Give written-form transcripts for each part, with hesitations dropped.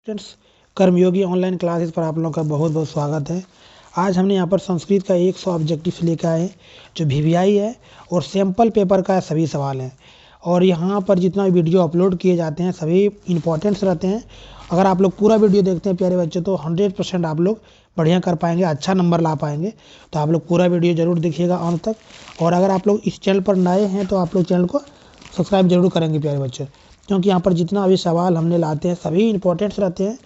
Friends, कर्मयोगी online classes पर आप लोगों का बहुत बहुत स्वागत है। आज हमने यहाँ पर संस्कृत का 100 ऑब्जेक्टिव लेकर आए जो वीवीआई है और सैम्पल पेपर का सभी सवाल हैं। और यहाँ पर जितना वीडियो अपलोड किए जाते हैं सभी इंपॉर्टेंट्स रहते हैं। अगर आप लोग पूरा वीडियो देखते हैं प्यारे बच्चों तो 100% आप लोग बढ़िया कर पाएंगे, अच्छा नंबर ला पाएंगे। तो आप लोग पूरा वीडियो ज़रूर देखिएगा अंत तक। और अगर आप लोग इस चैनल पर नए हैं तो आप लोग चैनल को सब्सक्राइब जरूर करेंगे प्यारे बच्चों, क्योंकि यहाँ पर जितना भी सवाल हमने लाते हैं सभी इंपॉर्टेंट्स रहते हैं।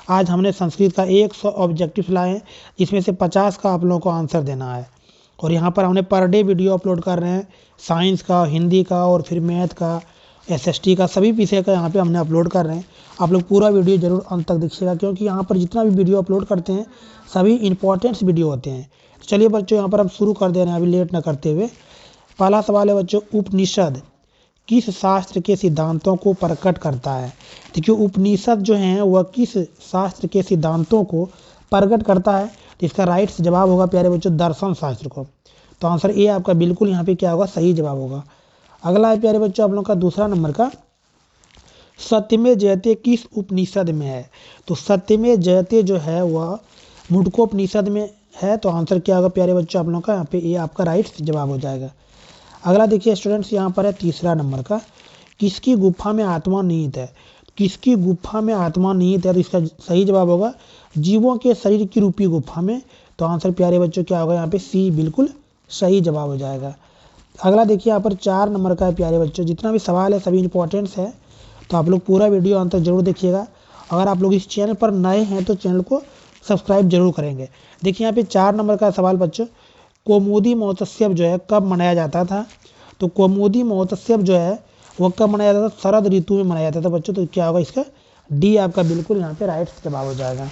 आज हमने संस्कृत का 100 ऑब्जेक्टिव लाए हैं, जिसमें से 50 का आप लोगों को आंसर देना है। और यहाँ पर हमने पर डे वीडियो अपलोड कर रहे हैं, साइंस का, हिंदी का और फिर मैथ का, एसएसटी का, सभी विषय का यहाँ पे हमने अपलोड कर रहे हैं। आप लोग पूरा वीडियो जरूर अंत तक देखिएगा, क्योंकि यहाँ पर जितना भी वीडियो अपलोड करते हैं सभी इंपॉर्टेंट्स वीडियो होते हैं। तो चलिए बच्चों, यहाँ पर हम शुरू कर दे रहे हैं अभी लेट ना करते हुए। पहला सवाल है बच्चों, उपनिषद किस शास्त्र के सिद्धांतों को प्रकट करता है? देखिए, उपनिषद जो हैं वह किस शास्त्र के सिद्धांतों को प्रकट करता है? तो इसका राइट जवाब होगा प्यारे बच्चों दर्शन शास्त्र को। तो आंसर ए आपका बिल्कुल यहाँ पे क्या होगा, सही जवाब होगा। अगला है प्यारे बच्चों आप लोगों का दूसरा नंबर का, सत्यमेव जयते किस उपनिषद में है? तो सत्यमेव जयते जो है वह मुंडकोपनिषद में है। तो आंसर क्या होगा प्यारे बच्चों आप लोगों का, यहाँ पे ए आपका राइट जवाब हो जाएगा। अगला देखिए स्टूडेंट्स, यहाँ पर है तीसरा नंबर का, किसकी गुफा में आत्मा निहित है? किसकी गुफा में आत्मा निहित है? तो इसका सही जवाब होगा जीवों के शरीर की रूपी गुफा में। तो आंसर प्यारे बच्चों क्या होगा, यहाँ पे सी बिल्कुल सही जवाब हो जाएगा। अगला देखिए यहाँ पर 4 नंबर का है प्यारे बच्चों, जितना भी सवाल है सभी इंपॉर्टेंट्स है। तो आप लोग पूरा वीडियो अंत तक जरूर देखिएगा। अगर आप लोग इस चैनल पर नए हैं तो चैनल को सब्सक्राइब जरूर करेंगे। देखिए यहाँ पे 4 नंबर का सवाल बच्चों, कौमुदी महोत्सव जो है कब मनाया जाता था? तो कौमुदी महोत्सव जो है वह कब मनाया जाता था? शरद ऋतु में मनाया जाता था बच्चों। तो क्या होगा, इसका डी आपका बिल्कुल यहाँ पे राइट जवाब हो जाएगा।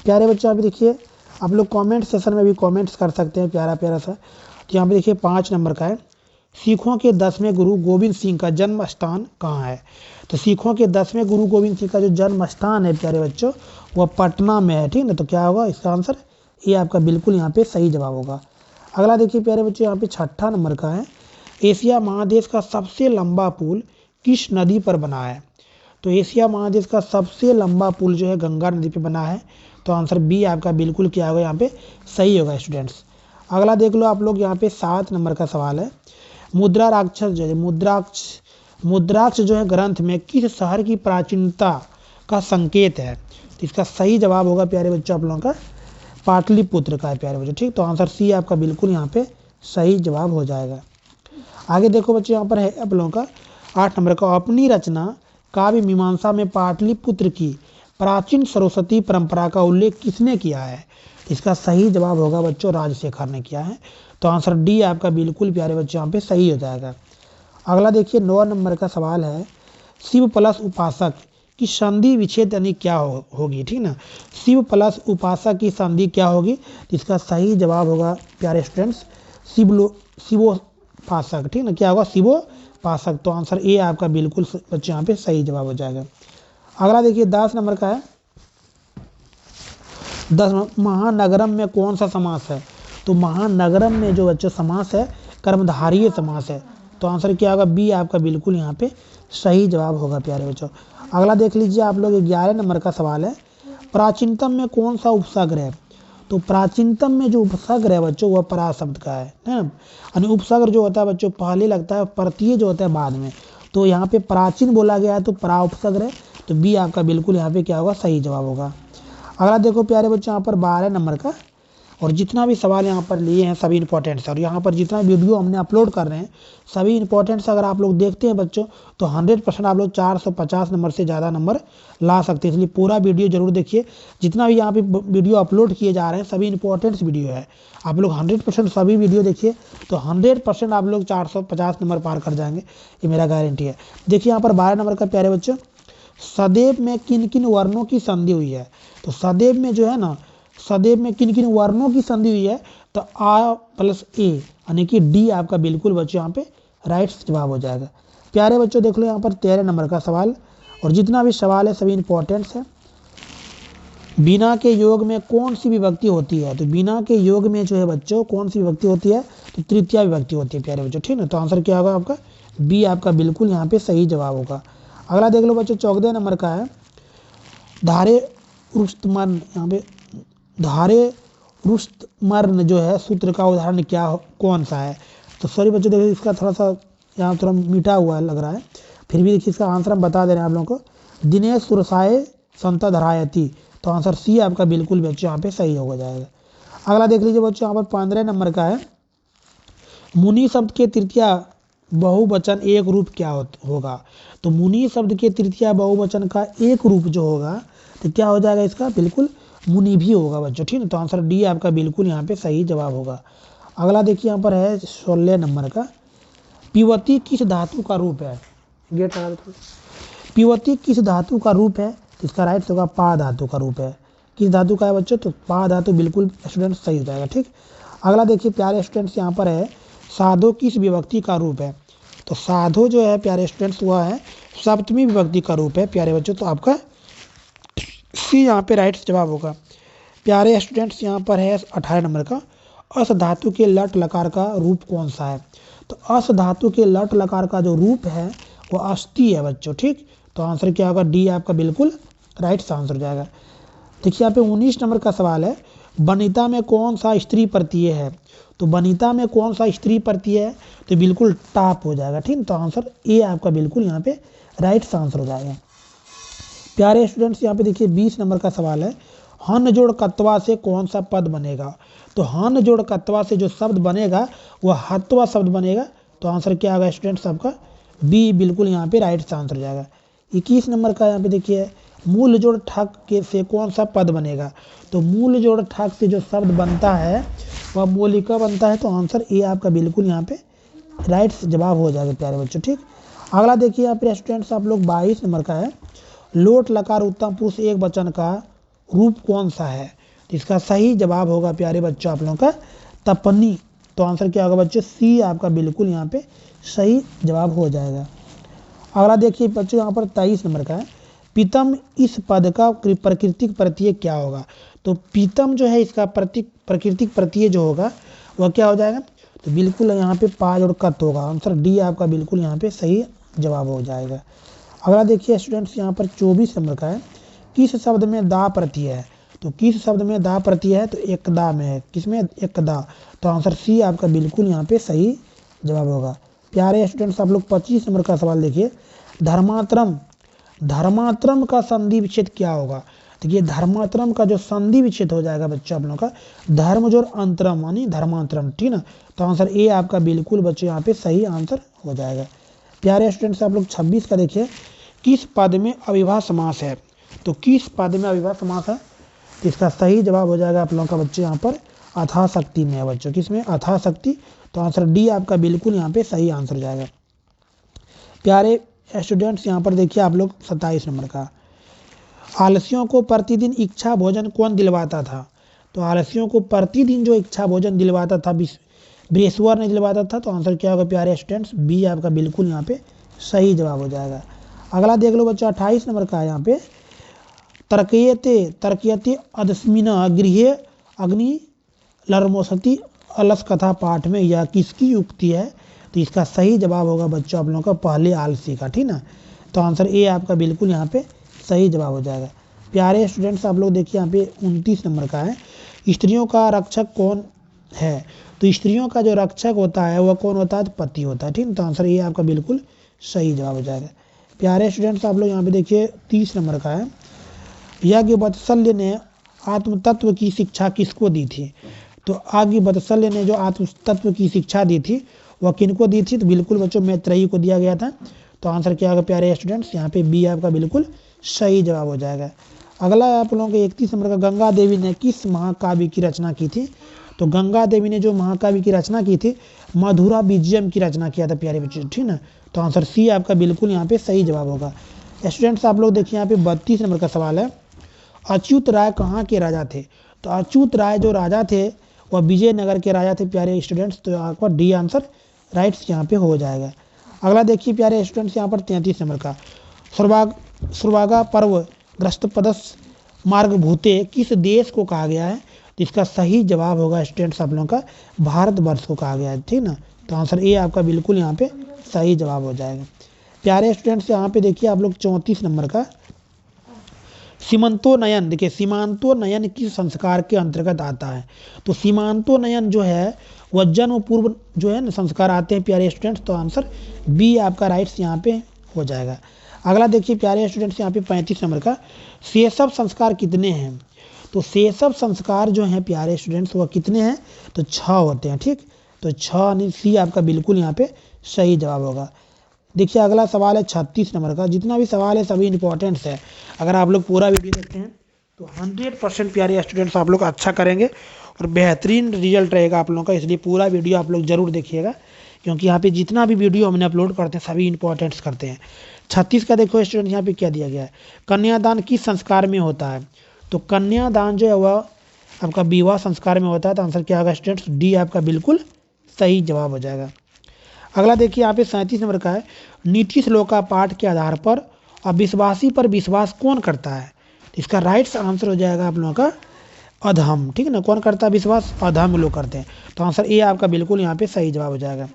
प्यारे बच्चों अभी देखिए, आप लोग कमेंट सेशन में भी कमेंट्स कर सकते हैं प्यारा प्यारा सा। तो यहाँ पे देखिए 5 नंबर का है, सिखों के 10वें गुरु गोविंद सिंह का जन्म स्थान कहाँ है? तो सिखों के 10वें गुरु गोविंद सिंह का जो जन्म स्थान है प्यारे बच्चों वह पटना में है, ठीक ना। तो क्या होगा इसका आंसर, ये आपका बिल्कुल यहाँ पे सही जवाब होगा। अगला देखिए प्यारे बच्चों, यहाँ पे 6ठा नंबर का है, एशिया महादेश का सबसे लंबा पुल किस नदी पर बना है? तो एशिया महादेश का सबसे लंबा पुल जो है गंगा नदी पे बना है। तो आंसर बी आपका बिल्कुल क्या होगा, यहाँ पे सही होगा स्टूडेंट्स। अगला देख लो आप लोग, यहाँ पे 7 नंबर का सवाल है, मुद्रा राक्षस जो है मुद्राक्ष जो है ग्रंथ में किस शहर की प्राचीनता का संकेत है? तो इसका सही जवाब होगा प्यारे बच्चों आप लोगों का पाटलिपुत्र का है प्यारे बच्चों, ठीक। तो आंसर सी आपका बिल्कुल यहाँ पे सही जवाब हो जाएगा। आगे देखो बच्चों, यहाँ पर है आप लोगों का 8 नंबर का, अपनी रचना काव्य मीमांसा में पाटलिपुत्र की प्राचीन सरस्वती परंपरा का उल्लेख किसने किया है? इसका सही जवाब होगा बच्चों राजशेखर ने किया है। तो आंसर डी आपका बिल्कुल प्यारे बच्चों यहाँ पे सही हो जाएगा। अगला देखिए 9 नंबर का सवाल है, शिव प्लस उपासक की संधि विच्छेद यानी क्या होगी, ठीक ना। शिव प्लस उपासक की संधि क्या होगी? इसका सही जवाब होगा प्यारे स्टूडेंट्स शिवोपासक, ठीक ना। क्या होगा, शिवोपासक। तो आंसर ए आपका बिल्कुल बच्चों यहाँ पे सही जवाब हो जाएगा। अगला देखिए 10 नंबर का है, 10 महानगरम में कौन सा समास है? तो महानगरम में जो बच्चों समास है कर्मधारय समास है। तो आंसर क्या होगा, बी आपका बिल्कुल यहाँ पे सही जवाब होगा प्यारे बच्चों। अगला देख लीजिए आप लोग 11 नंबर का सवाल है, प्राचीनतम में कौन सा उपसर्ग है? तो प्राचीनतम में जो उपसर्ग है बच्चों वह परा शब्द का है ना। यानी उपसर्ग जो होता है बच्चों पहले लगता है, प्रत्यय जो होता है बाद में। तो यहाँ पे प्राचीन बोला गया है तो परा उपसर्ग है। तो बी आपका बिल्कुल यहाँ पे क्या होगा, सही जवाब होगा। अगला देखो प्यारे बच्चों, यहाँ पर 12 नंबर का, और जितना भी सवाल यहाँ पर लिए हैं सभी इंपॉर्टेंट्स, और यहाँ पर जितना वीडियो हमने अपलोड कर रहे हैं सभी इंपॉर्टेंट्स अगर आप लोग देखते हैं बच्चों तो 100% आप लोग 450 नंबर से ज़्यादा नंबर ला सकते हैं। इसलिए पूरा वीडियो जरूर देखिए। जितना भी यहाँ पे वीडियो अपलोड किए जा रहे हैं सभी इंपॉर्टेंट्स वीडियो है, आप लोग 100% सभी वीडियो देखिए तो 100% आप लोग 450 नंबर पार कर जाएंगे, ये मेरा गारंटी है। देखिए यहाँ पर 12 नंबर का प्यारे बच्चों, सदैव में किन किन वर्णों की संधि हुई है? तो सदैव में जो है ना, सदैव में किन किन वर्णों की संधि हुई है? तो आ प्लस ए यानी कि डी आपका बिल्कुल बच्चों यहाँ पे राइट जवाब हो जाएगा। प्यारे बच्चों देख लो यहाँ पर 13 नंबर का सवाल, और जितना भी सवाल है सभी इंपॉर्टेंट्स है। बिना के योग में कौन सी विभक्ति होती है? तो बिना के योग में जो है बच्चों कौन सी विभक्ति होती है? तो तृतीया विभक्ति होती है प्यारे बच्चों, ठीक ना। तो आंसर क्या होगा आपका, बी आपका बिल्कुल यहाँ पे सही जवाब होगा। अगला देख लो बच्चों 14 नंबर का है, धारे रुस्तमर्न, यहाँ पे धारे रुस्तमर्न जो है सूत्र का उदाहरण कौन सा है? तो सॉरी बच्चों, देखिए इसका थोड़ा सा यहाँ थोड़ा मीठा हुआ लग रहा है, फिर भी देखिए इसका आंसर हम बता दे रहे हैं आप लोगों को। दिनेश सुरसाए संता धरायती, तो आंसर सी आपका बिल्कुल बच्चों यहाँ पे सही हो जाएगा। अगला देख लीजिए बच्चों, यहाँ पर 15 नंबर का है, मुनि शब्द के तृतीया बहुवचन एक रूप क्या होगा? तो मुनि शब्द के तृतीया बहुवचन का एक रूप जो होगा तो क्या हो जाएगा इसका? बिल्कुल मुनि भी होगा बच्चों, ठीक है। तो आंसर डी आपका बिल्कुल यहाँ पे सही जवाब होगा। अगला देखिए यहाँ पर है 16 नंबर का, पिवती किस धातु का रूप है? गेट लगा दो। पिवती किस धातु का रूप है? तो इसका राइट होगा पा धातु का रूप है। किस धातु का है बच्चों? तो पा धातु बिल्कुल स्टूडेंट सही हो जाएगा, ठीक। अगला देखिए प्यारे स्टूडेंट्स यहाँ पर है, साधो किस विभक्ति का रूप है? तो साधो जो है प्यारे स्टूडेंट्स हुआ है सप्तमी विभक्ति का रूप है प्यारे बच्चों, तो आपका सी यहाँ पे राइट जवाब होगा। प्यारे स्टूडेंट्स यहाँ पर है 18 नंबर का, अस धातु के लट लकार का रूप कौन सा है? तो अस धातु के लट लकार का जो रूप है वो अस्थि है बच्चों, ठीक। तो आंसर क्या होगा? डी आपका बिल्कुल राइट आंसर हो जाएगा। देखिए यहाँ पे 19 नंबर का सवाल है, वनिता में कौन सा स्त्री प्रत्यय है? तो वनिता में कौन सा स्त्री प्रत्यय है? तो बिल्कुल टाप हो जाएगा, ठीक। तो आंसर ए आपका बिल्कुल यहाँ पे राइट आंसर हो जाएगा। प्यारे स्टूडेंट्स यहाँ पे देखिए 20 नंबर का सवाल है, हन जोड़ कत्वा से कौन सा पद बनेगा? तो हन जोड़ कत्वा से जो शब्द बनेगा वह हत्वा शब्द बनेगा। तो आंसर क्या होगा स्टूडेंट्स आपका? बी बिल्कुल यहाँ पे राइट आंसर हो जाएगा। 21 नंबर का यहाँ पे देखिए, मूल जोड़ ठक के से कौन सा पद बनेगा? तो मूल जोड़ ठक से जो शब्द बनता है वह मूलिका बनता है। तो आंसर ए आपका बिल्कुल यहाँ पे राइट जवाब हो जाएगा प्यारे बच्चों, ठीक। अगला देखिए यहाँ पे स्टूडेंट्स आप लोग 22 नंबर का है, लोट लकार उत्तम पुरुष एक वचन का रूप कौन सा है? तो इसका सही जवाब होगा प्यारे बच्चों आप लोगों का तपनी। तो आंसर क्या होगा बच्चों? सी आपका बिल्कुल यहाँ पे सही जवाब हो जाएगा। अगला देखिए बच्चों यहाँ पर 23 नंबर का है, पीतम इस पद का प्राकृतिक प्रत्यय क्या होगा? तो पीतम जो है इसका प्राकृतिक प्रत्यय जो होगा वह क्या हो जाएगा? तो बिल्कुल यहाँ पे पाज और कत होगा। आंसर डी आपका बिल्कुल यहाँ पे सही जवाब हो जाएगा। अगला देखिए स्टूडेंट्स यहाँ पर 24 नंबर का है, किस शब्द में दा प्रत्यय है? तो किस शब्द में दा प्रत्यय है? तो एकदा में है। किसमें? एकदा। तो आंसर सी आपका बिल्कुल यहाँ पे सही जवाब होगा। प्यारे स्टूडेंट्स आप लोग 25 नंबर का सवाल देखिए, धर्मात्रम धर्मात्रम का संधि विच्छेद क्या होगा? देखिए धर्मात्रम का जो संधि विच्छेद हो जाएगा बच्चों आप लोगों का धर्म जोड़ अंतरम यानी धर्मांतरम, ठीक ना। तो आंसर ए आपका बिल्कुल बच्चों यहाँ पे सही आंसर हो जाएगा। प्यारे स्टूडेंट्स आप लोग 26 का देखिए, किस पद में अविभाज्य समास है? तो किस पद में अविभाज्य समास है? तो इसका सही जवाब हो जाएगा आप लोगों का बच्चों यहाँ पर अथाशक्ति में है बच्चों। किसमें? अथाशक्ति। तो आंसर डी आपका बिल्कुल यहाँ पे सही आंसर हो जाएगा। प्यारे स्टूडेंट्स यहाँ पर देखिए आप लोग 27 नंबर का, आलसियों को प्रतिदिन इच्छा भोजन कौन दिलवाता था? तो आलसियों को प्रतिदिन जो इच्छा भोजन दिलवाता था बृहस्पति ने दिलवाता था। तो आंसर क्या होगा प्यारे स्टूडेंट्स? बी आपका बिल्कुल यहाँ पे सही जवाब हो जाएगा। अगला देख लो बच्चा 28 नंबर का है यहाँ पे, तर्कयते अदस्मिना गृहे अग्नि लर्मोसती अलस कथा पाठ में यह किसकी युक्ति है? तो इसका सही जवाब होगा बच्चों आप लोगों का पहले आलसी का, ठीक ना। तो आंसर ए आपका बिल्कुल यहाँ पे सही जवाब हो जाएगा। प्यारे स्टूडेंट्स आप लोग देखिए यहाँ पे 29 नंबर का है, स्त्रियों का रक्षक कौन है? तो स्त्रियों का जो रक्षक होता है वह कौन होता है? तो पति होता है, ठीक। तो आंसर ये आपका बिल्कुल सही जवाब हो जाएगा। प्यारे स्टूडेंट्स आप लोग यहाँ पे देखिए 30 नंबर का है, याज्ञवत्सल्य ने आत्म तत्व की शिक्षा किसको दी थी? तो याज्ञवत्सल्य ने जो आत्म तत्व की शिक्षा दी थी वह किनको दी थी? तो बिल्कुल बच्चों मैत्रेयी को दिया गया था। तो आंसर क्या होगा प्यारे स्टूडेंट्स? यहाँ पे बी आपका बिल्कुल सही जवाब हो जाएगा। अगला आप लोगों के 31 नंबर का, गंगा देवी ने किस महाकाव्य की रचना की थी? तो गंगा देवी ने जो महाकाव्य की रचना की थी मधुरा विजयम की रचना किया था प्यारे बच्चों, ठीक ना। तो आंसर सी आपका बिल्कुल यहाँ पे सही जवाब होगा। स्टूडेंट्स आप लोग देखिए यहाँ पे 32 नंबर का सवाल है, अच्युत राय कहाँ के राजा थे? तो अच्युत राय जो राजा थे वह विजयनगर के राजा थे प्यारे स्टूडेंट्स। तो आपका डी आंसर राइट यहाँ पे हो जाएगा। अगला देखिए प्यारे स्टूडेंट्स यहाँ पर 33 नंबर का, सुरवागा पर्व ग्रस्तपदस मार्ग भूते किस देश को कहा गया है? तो इसका सही जवाब होगा स्टूडेंट्स आप लोगों का भारतवर्ष को कहा गया है, ठीक ना। तो आंसर ए आपका बिल्कुल यहाँ पे सही जवाब हो जाएगा। प्यारे स्टूडेंट्स यहाँ पे देखिए आप लोग 34 नंबर का, सीमांतोन्नयन, देखिए सीमांतोन्नयन किस संस्कार के अंतर्गत आता है? तो सीमांतोन्नयन जो है वह जन्म पूर्व जो है ना संस्कार आते हैं प्यारे स्टूडेंट्स। तो आंसर बी आपका राइट्स यहाँ पे हो जाएगा। अगला देखिए प्यारे स्टूडेंट्स यहाँ पे 35 नंबर का, शैशव संस्कार कितने हैं? तो शैशव संस्कार जो हैं प्यारे स्टूडेंट्स वह कितने हैं? तो 6 होते हैं। ठीक, तो 6 यानी सी आपका बिल्कुल यहाँ पे सही जवाब होगा। देखिए अगला सवाल है 36 नंबर का। जितना भी सवाल है सभी इंपॉर्टेंट्स है। अगर आप लोग पूरा वीडियो देखते हैं तो 100% प्यारे स्टूडेंट्स आप लोग अच्छा करेंगे और बेहतरीन रिजल्ट रहेगा आप लोगों का। इसलिए पूरा वीडियो आप लोग जरूर देखिएगा, क्योंकि यहाँ पे जितना भी वीडियो हमने अपलोड करते हैं सभी इंपॉर्टेंट्स करते हैं। 36 का देखो स्टूडेंट यहाँ पे क्या दिया गया है, कन्यादान किस संस्कार में होता है? तो कन्यादान जो है वह आपका विवाह संस्कार में होता है। तो आंसर क्या होगा स्टूडेंट्स? डी आपका बिल्कुल सही जवाब हो जाएगा। अगला देखिए यहाँ पे 37 नंबर का है, नीति श्लोका पाठ के आधार पर अविश्वासी पर विश्वास कौन करता है? इसका राइट आंसर हो जाएगा आप लोगों का अधम। ठीक है ना, कौन करता है विश्वास? अधम लोग करते हैं। तो आंसर ए आपका बिल्कुल यहाँ पे सही जवाब हो जाएगा।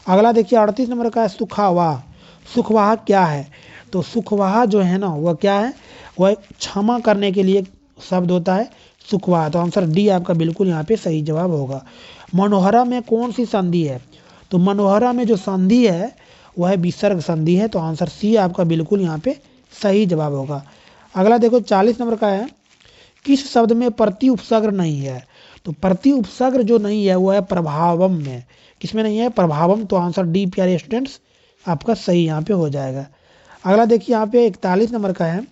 अगला देखिए 38 नंबर का है, सुखवाह। सुखवाह क्या है? तो सुखवाह जो है ना वह क्या है? वह क्षमा करने के लिए शब्द होता है सुखवाह। तो आंसर डी आपका बिल्कुल यहाँ पे सही जवाब होगा। मनोहरा में कौन सी संधि है? तो मनोहरा में जो संधि है वह है विसर्ग संधि है। तो आंसर सी आपका बिल्कुल यहाँ पे सही जवाब होगा। अगला देखो 40 नंबर का है, किस शब्द में प्रति उपसर्ग नहीं है? तो प्रति उपसर्ग जो नहीं है वह है प्रभावम में। किसमें नहीं है? प्रभावम। तो आंसर डी प्यारे स्टूडेंट्स आपका सही यहाँ पे हो जाएगा। अगला देखिए यहाँ पे 41 नंबर का है,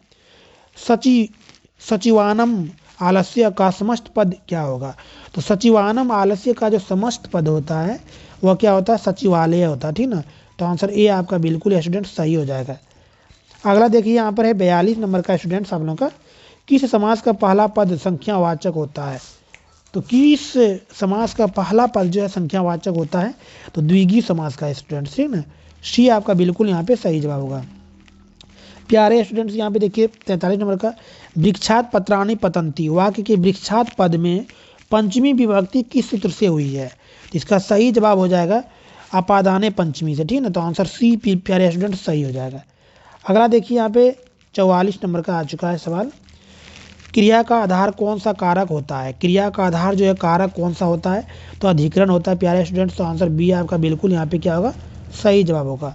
सचिवानम आलस्य का समस्त पद क्या होगा? तो सचिवानम आलस्य का जो समस्त पद होता है वह क्या होता है? सचिवालय होता है। ठीक ना, तो आंसर ए आपका बिल्कुल स्टूडेंट सही हो जाएगा। अगला देखिए यहाँ पर है 42 नंबर का स्टूडेंट्स आप लोगों का, किस समास का पहला पद संख्यावाचक होता है? तो किस समास का पहला पद जो है संख्यावाचक होता है? तो द्विगु समास का स्टूडेंट्स। ठीक ना, सी आपका बिल्कुल यहाँ पे सही जवाब होगा। प्यारे स्टूडेंट्स यहाँ पे देखिए 43 नंबर का, वृक्षात पत्राणि पतंती, वाक्य के वृक्षात पद में पंचमी विभक्ति किस सूत्र से हुई है? इसका सही जवाब हो जाएगा अपादाने पंचमी से। ठीक ना, तो आंसर सी प्यारे स्टूडेंट सही हो जाएगा। अगला देखिए यहाँ पे 44 नंबर का आ चुका है सवाल, क्रिया का आधार कौन सा कारक होता है? क्रिया का आधार जो है कारक कौन सा होता है? तो अधिकरण होता है प्यारे स्टूडेंट्स। तो आंसर बी आपका बिल्कुल यहाँ पे क्या होगा? सही जवाब होगा।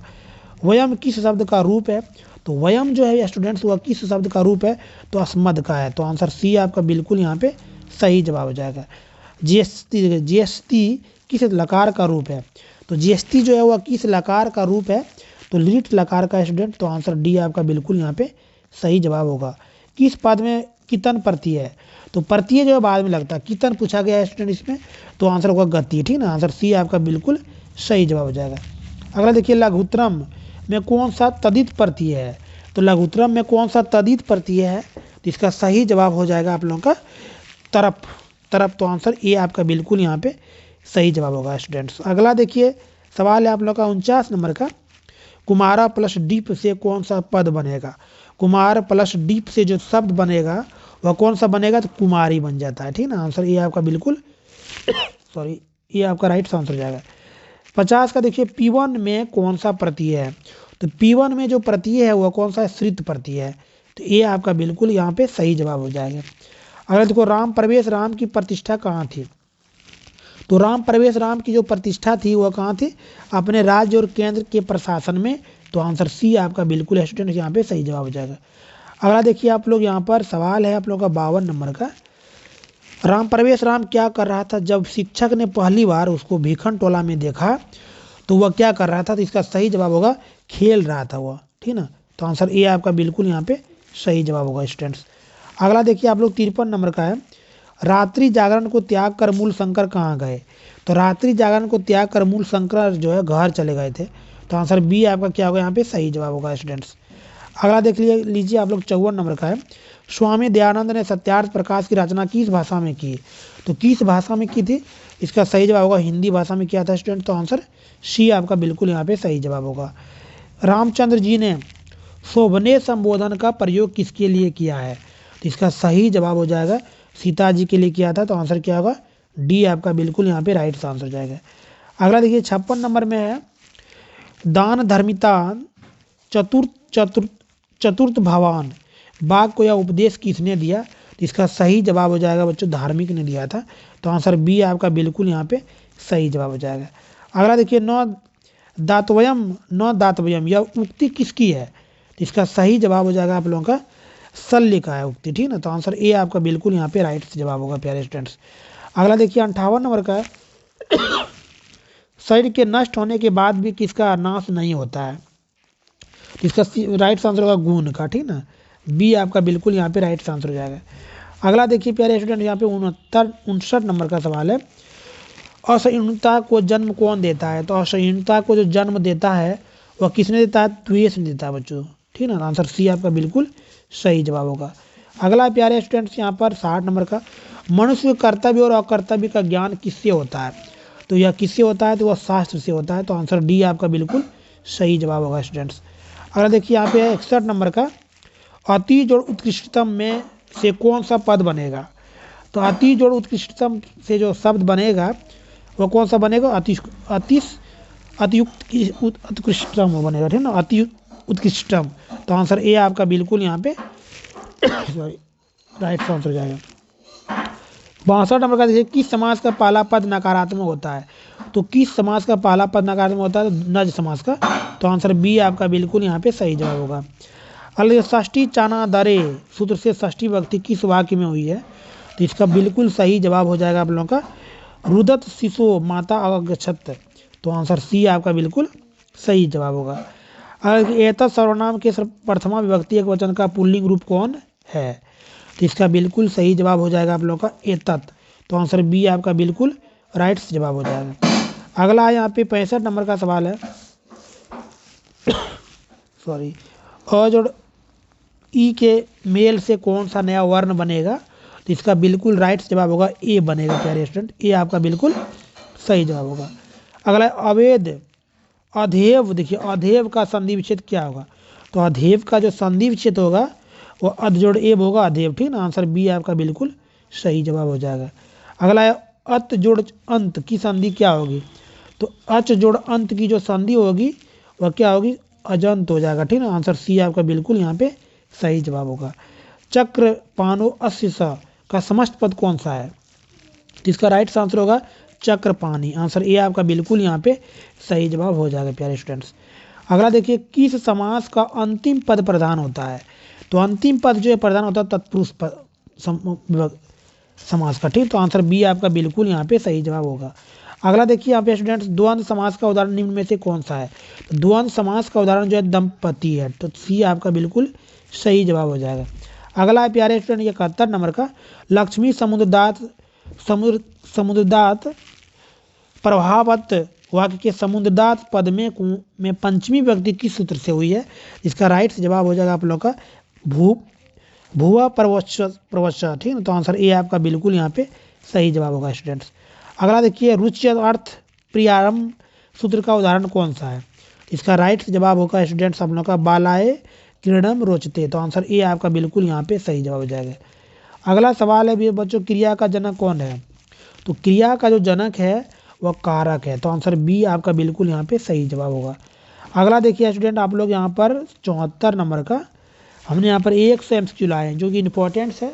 वयम किस शब्द का रूप है? तो वयम जो है स्टूडेंट्स वह किस शब्द का रूप है? तो अस्मद का है। तो आंसर सी आपका बिल्कुल यहाँ पे सही जवाब हो जाएगा। जीएसटी किस लकार का रूप है? तो जीएसटी जो है वह किस लकार का रूप है? तो लिट लकार का स्टूडेंट। तो आंसर डी आपका बिल्कुल यहाँ पे सही जवाब होगा। किस पद में कितन प्रत्यय है? तो प्रत्यय जो है बाद में लगता है, कितन पूछा गया है स्टूडेंट इसमें। तो आंसर होगा गति। ठीक ना, आंसर सी आपका बिल्कुल सही जवाब हो जाएगा। अगला देखिए लघुत्तरम में कौन सा तदित प्रत्यय है? तो लघुत्तरम में कौन सा तदित प्रत्यय है? तो इसका सही जवाब हो जाएगा आप लोगों का तरफ। तो आंसर ए आपका बिल्कुल यहाँ पे सही जवाब होगा स्टूडेंट्स। अगला देखिए सवाल है आप लोग का 49 नंबर का, कुमारा प्लस डीप से कौन सा पद बनेगा? कुमार प्लस डीप से जो शब्द बनेगा वह कौन सा बनेगा? तो कुमारी बन जाता है। ठीक ना, आंसर ये आपका बिल्कुल सॉरी ये आपका राइट आंसर हो जाएगा। 50 का देखिए P1 में कौन सा प्रत्यय है? तो P1 में जो प्रत्यय है वह कौन सा? श्रित प्रत्यय है। तो ये आपका बिल्कुल यहाँ पे सही जवाब हो जाएगा। अगर देखो राम प्रवेश राम की प्रतिष्ठा कहाँ थी? तो राम प्रवेश राम की जो प्रतिष्ठा थी वह कहाँ थी? अपने राज्य और केंद्र के प्रशासन में। तो आंसर सी आपका बिल्कुल स्टूडेंट यहाँ पे सही जवाब हो जाएगा। अगला देखिए आप लोग यहाँ पर सवाल है आप लोग का 52 नंबर का, राम प्रवेश राम क्या कर रहा था जब शिक्षक ने पहली बार उसको भीखन टोला में देखा? तो वह क्या कर रहा था? तो इसका सही जवाब होगा खेल रहा था वह। ठीक ना, तो आंसर ए आपका बिल्कुल यहाँ पे सही जवाब होगा स्टूडेंट्स। अगला देखिए आप लोग 53 नंबर का है, रात्रि जागरण को त्याग कर मूल शंकर कहाँ गए? तो रात्रि जागरण को त्याग कर मूल शंकर जो है घर चले गए थे। तो आंसर बी आपका क्या होगा? यहाँ पे सही जवाब होगा स्टूडेंट्स। अगला देख लीजिए आप लोग 54 नंबर का है, स्वामी दयानंद ने सत्यार्थ प्रकाश की रचना किस भाषा में की? तो किस भाषा में की थी? इसका सही जवाब होगा हिंदी भाषा में किया था स्टूडेंट। तो आंसर सी आपका बिल्कुल यहाँ पे सही जवाब होगा। रामचंद्र जी ने शोभने संबोधन का प्रयोग किसके लिए किया है? तो इसका सही जवाब हो जाएगा सीता जी के लिए किया था। तो आंसर क्या होगा? डी आपका बिल्कुल यहाँ पे राइट आंसर हो जाएगा। अगला देखिए 56 नंबर में है, दान धर्मिता चतुर्थ भवान बाघ को यह उपदेश किसने दिया? तो इसका सही जवाब हो जाएगा बच्चों धार्मिक ने दिया था। तो आंसर बी आपका बिल्कुल यहाँ पे सही जवाब हो जाएगा। अगला देखिए न दातव्यम यह उक्ति किसकी है? तो इसका सही जवाब हो जाएगा आप लोगों का शल्य का है उक्ति, ठीक ना। तो आंसर ए आपका बिल्कुल यहाँ पे राइट जवाब होगा प्यारे स्टूडेंट्स। अगला देखिए 58 नंबर का है शरीर के नष्ट होने के बाद भी किसका नाश नहीं होता है? तो इसका राइट आंसर होगा गुण का, ठीक ना। बी आपका बिल्कुल यहाँ पे राइट आंसर हो जाएगा। अगला देखिए प्यारे स्टूडेंट यहाँ पे 59 नंबर का सवाल है असहिष्णुता को जन्म कौन देता है? तो असहिष्णुता को जो जन्म देता है वह किसने देता है? द्वेष ने देता है बच्चों, ठीक ना। आंसर सी आपका बिल्कुल सही जवाब होगा। अगला प्यारे स्टूडेंट्स यहाँ पर 60 नंबर का मनुष्य कर्तव्य और अकर्तव्य का ज्ञान किससे होता है? तो यह किससे होता है? तो वह शास्त्र से होता है। तो आंसर डी आपका बिल्कुल सही जवाब होगा स्टूडेंट्स। अगला देखिए यहाँ पे 61 नंबर का अति जोड़ उत्कृष्टतम में से कौन सा पद बनेगा? तो अति जोड़ उत्कृष्टतम से जो शब्द बनेगा वो कौन सा बनेगा? अतियुक्त उत्कृष्टतम बनेगा, ठीक ना, अति उत्कृष्टतम। तो आंसर ए आपका बिल्कुल यहाँ पे सॉरी राइट आंसर हो जाएगा। 62 नंबर का देखिए किस समास का पहला पद नकारात्मक होता है? तो किस समास का पहला पद नकारात्मक होता है? तो नज समास का। तो आंसर बी आपका बिल्कुल यहाँ पे सही जवाब होगा। अगले षष्ठी चाना दरे सूत्र से षष्ठी विभक्ति किस वाक्य में हुई है? तो इसका बिल्कुल सही जवाब हो जाएगा आप लोगों का रुदत शिशो माता अगच्छत। तो आंसर सी आपका बिल्कुल सही जवाब होगा। अगर एतत् सर्वनाम के प्रथमा विभक्ति एक वचन का पुल्लिंग रूप कौन है? तो इसका बिल्कुल सही जवाब हो जाएगा आप लोगों का एतत्। तो आंसर बी आपका बिल्कुल राइट जवाब हो जाएगा। अगला यहाँ पे 65 नंबर का सवाल है सॉरी अ जोड़ ई के मेल से कौन सा नया वर्ण बनेगा? तो इसका बिल्कुल राइट जवाब होगा ए बनेगा प्यारे स्टूडेंट। ए आपका बिल्कुल सही जवाब होगा। अगला अवैध अधेव देखिए अधेव का संधि विच्छेद क्या होगा? तो अधेव का जो संधि विच्छेद होगा वो अध जोड़ एव होगा अधेव, ठीक ना। आंसर बी आपका बिल्कुल सही जवाब हो जाएगा। अगला है अत जोड़ अंत की संधि क्या होगी? तो अच जोड़ अंत की जो संधि होगी वह क्या होगी? अजंत हो जाएगा, ठीक ना। आंसर सी आपका बिल्कुल यहाँ पे सही जवाब होगा। चक्र पानो अस्य स का समस्त पद कौन सा है? तो इसका राइट आंसर होगा चक्रपाणी। आंसर ए आपका बिल्कुल यहाँ पे सही जवाब हो जाएगा प्यारे स्टूडेंट्स। अगला देखिए किस समास का अंतिम पद प्रधान होता है? तो अंतिम पद जो है प्रधान होता है तत्पुरुष समास का, ठीक। तो आंसर बी आपका बिल्कुल यहाँ पे सही जवाब होगा। अगला देखिए यहाँ पे स्टूडेंट्स द्वंद्व समास का उदाहरण निम्न में से कौन सा है? तो द्वंद्व समास का उदाहरण जो है दंपति है। तो सी आपका बिल्कुल सही जवाब हो जाएगा। अगला है प्यारे स्टूडेंट 71 नंबर का लक्ष्मी समुद्रदात प्रभावत वाक्य के समुद्रदात पद में पंचमी विभक्ति किस सूत्र से हुई है? इसका राइट जवाब हो जाएगा आप लोग का भुवा प्रवच्छ, ठीक है। तो आंसर ए आपका बिल्कुल यहाँ पे सही जवाब होगा स्टूडेंट्स। अगला देखिए रुचि अर्थ प्रियारंभ सूत्र का उदाहरण कौन सा है? इसका राइट जवाब होगा स्टूडेंट्स आप लोग का बालाए क्रीडम रोचते। तो आंसर ए आपका बिल्कुल यहाँ पे सही जवाब हो जाएगा। अगला सवाल है बच्चों क्रिया का जनक कौन है? तो क्रिया का जो जनक है वह कारक है। तो आंसर बी आपका बिल्कुल यहाँ पे सही जवाब होगा। अगला देखिए स्टूडेंट आप लोग यहाँ पर 74 नंबर का हमने यहाँ पर 1 से एमसीक्यू लाए हैं जो कि इंपॉर्टेंट है।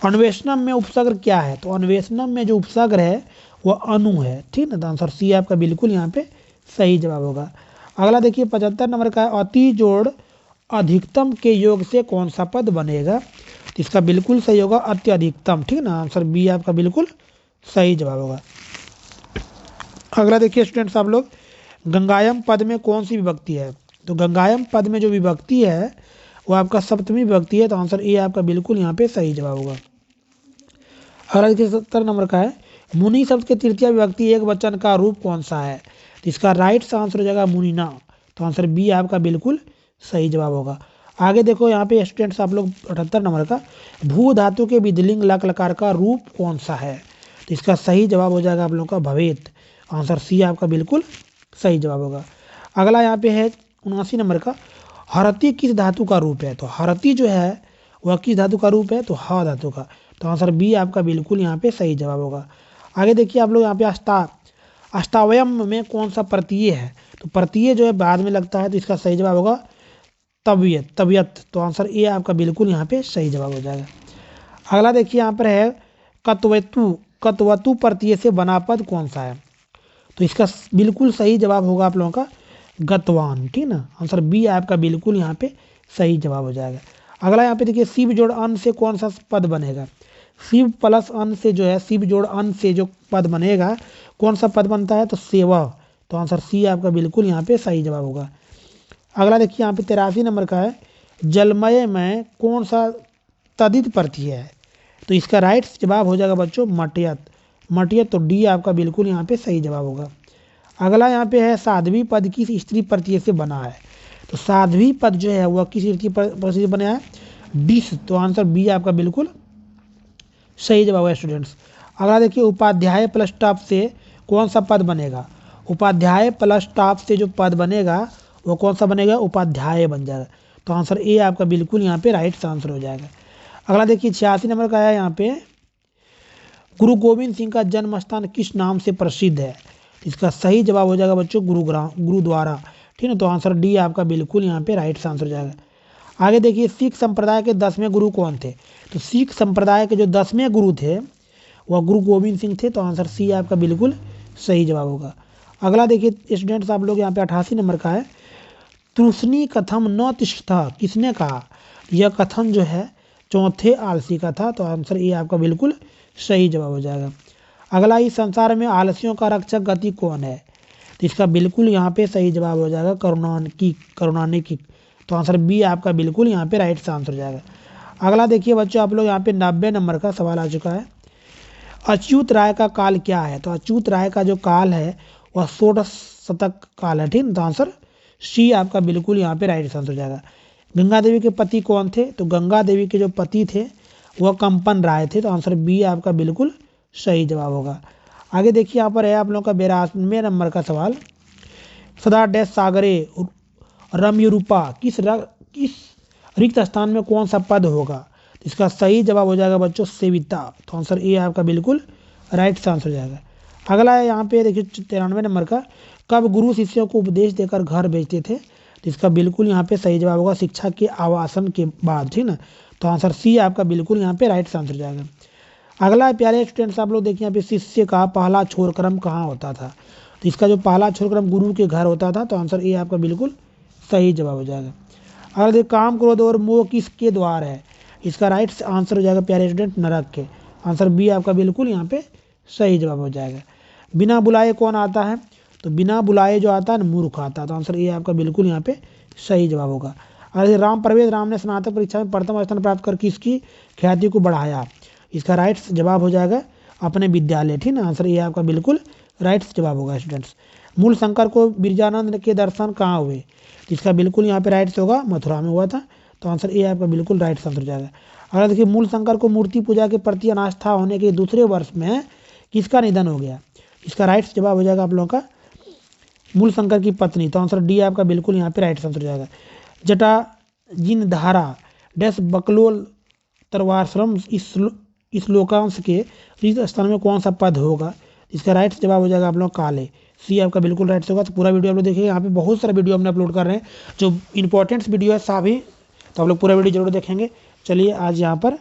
अन्वेषणम में उपसर्ग क्या है? तो अन्वेषणम में जो उपसर्ग है वह अनु है, ठीक ना। तो आंसर सी आपका बिल्कुल यहाँ पे सही जवाब होगा। अगला देखिए 75 नंबर का अति जोड़ अधिकतम के योग से कौन सा पद बनेगा? तो इसका बिल्कुल सही होगा अत्यधिकतम, ठीक ना। आंसर बी आपका बिल्कुल सही जवाब होगा। अगला देखिए स्टूडेंट्स आप लोग गंगायम पद में कौन सी विभक्ति है? तो गंगायम पद में जो विभक्ति है वो आपका सप्तमी विभक्ति है। तो आंसर ए आपका बिल्कुल यहाँ पे सही जवाब होगा। अगला देखिए 70 नंबर का है मुनि शब्द के तृतीय विभक्ति एक वचन का रूप कौन सा है? तो इसका राइट आंसर हो जाएगा मुनिना। तो आंसर बी आपका बिल्कुल सही जवाब होगा। आगे देखो यहाँ पे स्टूडेंट्स आप लोग 78 नंबर का भू धातु के विधिलिंग लक लकार का रूप कौन सा है? तो इसका सही जवाब हो जाएगा आप लोगों का भवेत। आंसर सी आपका बिल्कुल सही जवाब होगा। अगला यहाँ पे है 79 नंबर का हरती किस धातु का रूप है? तो हरती जो है वह किस धातु का रूप है? तो ह धातु का। तो आंसर बी आपका बिल्कुल यहाँ पे सही जवाब होगा। आगे देखिए आप लोग यहाँ पे अष्टावयम में कौन सा प्रत्यय है? तो प्रत्यय जो है बाद में लगता है। तो इसका सही जवाब होगा तबीयत, तबीयत, तो आंसर ए आपका बिल्कुल यहाँ पे सही जवाब हो जाएगा। अगला देखिए यहाँ पर है कत्वतु, कत्वतु प्रत्यय से बना पद कौन सा है? तो इसका बिल्कुल सही जवाब होगा आप लोगों का गतवान, ठीक ना, आंसर बी आपका बिल्कुल यहाँ पे सही जवाब हो जाएगा। अगला यहाँ पे देखिए शिव जोड़ अन्न से कौन सा पद बनेगा? शिव प्लस अन्न से जो है, शिव जोड़ अन्न से जो पद बनेगा, कौन सा पद बनता है? तो सेवा, तो आंसर सी आपका बिल्कुल यहाँ पे सही जवाब होगा। अगला देखिए यहाँ पे 83 नंबर का है जलमय में कौन सा तदित प्रत्यय है? तो इसका राइट जवाब हो जाएगा बच्चों मटियत, मटियत, तो डी आपका बिल्कुल यहाँ पे सही जवाब होगा। अगला यहाँ पे है साध्वी पद किस स्त्री प्रत्यय से बना है? तो साध्वी पद जो है वह किस स्त्री प्रत्यय से बना है? डिस, तो आंसर बी आपका बिल्कुल सही जवाब है स्टूडेंट्स। अगला देखिए उपाध्याय प्लस स्टाफ से कौन सा पद बनेगा? उपाध्याय प्लस स्टाफ से जो पद बनेगा वो कौन सा बनेगा? उपाध्याय बन जाएगा, तो आंसर ए आपका बिल्कुल यहाँ पे राइट आंसर हो जाएगा। अगला देखिए 86 नंबर का है यहाँ पे गुरु गोविंद सिंह का जन्म स्थान किस नाम से प्रसिद्ध है? इसका सही जवाब हो जाएगा बच्चों गुरुग्राम, गुरुद्वारा, ठीक है, तो आंसर डी आपका बिल्कुल यहाँ पे राइट आंसर हो जाएगा। आगे देखिए सिख संप्रदाय के 10वें गुरु कौन थे? तो सिख संप्रदाय के जो 10वें गुरु थे वह गुरु गोविंद सिंह थे, तो आंसर सी आपका बिल्कुल सही जवाब होगा। अगला देखिए स्टूडेंट्स आप लोग यहाँ पे 88 नंबर का है तृष्णी कथम न तिष्ठा किसने कहा? यह कथन जो है चौथे आलसी का था, तो आंसर ए आपका बिल्कुल सही जवाब हो जाएगा। अगला इस संसार में आलसियों का रक्षक गति कौन है? तो इसका बिल्कुल यहाँ पे सही जवाब हो जाएगा करुणानिकी, तो आंसर बी आपका बिल्कुल यहाँ पे राइट आंसर हो जाएगा। अगला देखिए बच्चों आप लोग यहाँ पे 90 नंबर का सवाल आ चुका है अच्युत राय का काल क्या है? तो अच्युत राय का जो काल है वह 16 शतक काल है, ठीक है, तो आंसर सी आपका बिल्कुल यहाँ पे राइट आंसर हो जाएगा। गंगा देवी के पति कौन थे? तो गंगा देवी के जो पति थे वह कंपन राय थे, तो आंसर बी आपका बिल्कुल सही जवाब होगा। आगे देखिए यहाँ पर है आप लोगों का 82वें नंबर का सवाल सदा डैश सागरे रम्यरूपा किस रिक्त स्थान में कौन सा पद होगा? इसका सही जवाब हो जाएगा बच्चों सेविता, तो आंसर ए आपका बिल्कुल राइट आंसर हो जाएगा। अगला है यहाँ पे देखिए 93 नंबर का कब गुरु शिष्यों को उपदेश देकर घर भेजते थे? तो इसका बिल्कुल यहाँ पे सही जवाब होगा शिक्षा के आवासन के बाद, ठीक ना, तो आंसर सी आपका बिल्कुल यहाँ पे राइट आंसर हो जाएगा। अगला प्यारे स्टूडेंट्स आप लोग देखिए यहाँ पे शिष्य का पहला छोर क्रम कहाँ होता था? तो इसका जो पहला छोर क्रम गुरु के घर होता था, तो आंसर ए आपका बिल्कुल सही जवाब हो जाएगा। अगर देखिए काम क्रोध और मोह किसके द्वार है? इसका राइट आंसर हो जाएगा प्यारे स्टूडेंट नरक के, आंसर बी आपका बिल्कुल यहाँ पे सही जवाब हो जाएगा। बिना बुलाए कौन आता है? तो बिना बुलाए जो आता है ना मूर्ख आता है, तो आंसर ए आपका बिल्कुल यहाँ पे सही जवाब होगा। अगर राम प्रवेश राम ने स्नातक परीक्षा में प्रथम स्थान प्राप्त कर किसकी ख्याति को बढ़ाया? इसका राइट जवाब हो जाएगा अपने विद्यालय, ठीक ना, आंसर ए आपका बिल्कुल राइट जवाब होगा स्टूडेंट्स। मूल शंकर को बिरजानंद के दर्शन कहाँ हुए? इसका बिल्कुल यहाँ पे राइट होगा मथुरा में हुआ था, तो आंसर ए आपका बिल्कुल राइट आंसर हो जाएगा। अगर देखिए मूल शंकर को मूर्ति पूजा के प्रति अनास्था होने के दूसरे वर्ष में किसका निधन हो गया? इसका राइट जवाब हो जाएगा आप लोगों का मूल शंकर की पत्नी, तो आंसर डी आपका बिल्कुल यहाँ पे राइट आंसर हो जाएगा। जटा जिन धारा डैश बकलोल तरवाश्रम इस लोकांश के रिक्त स्थान में कौन सा पद होगा? इसका राइट जवाब हो जाएगा आप लोग काले, सी आपका बिल्कुल राइट होगा। तो पूरा वीडियो आप लोग देखिए, यहाँ पे बहुत सारा वीडियो हमने अपलोड कर रहे हैं जो इंपॉर्टेंट्स वीडियो है सभी, तो आप लोग पूरा वीडियो जरूर देखेंगे। चलिए आज यहाँ पर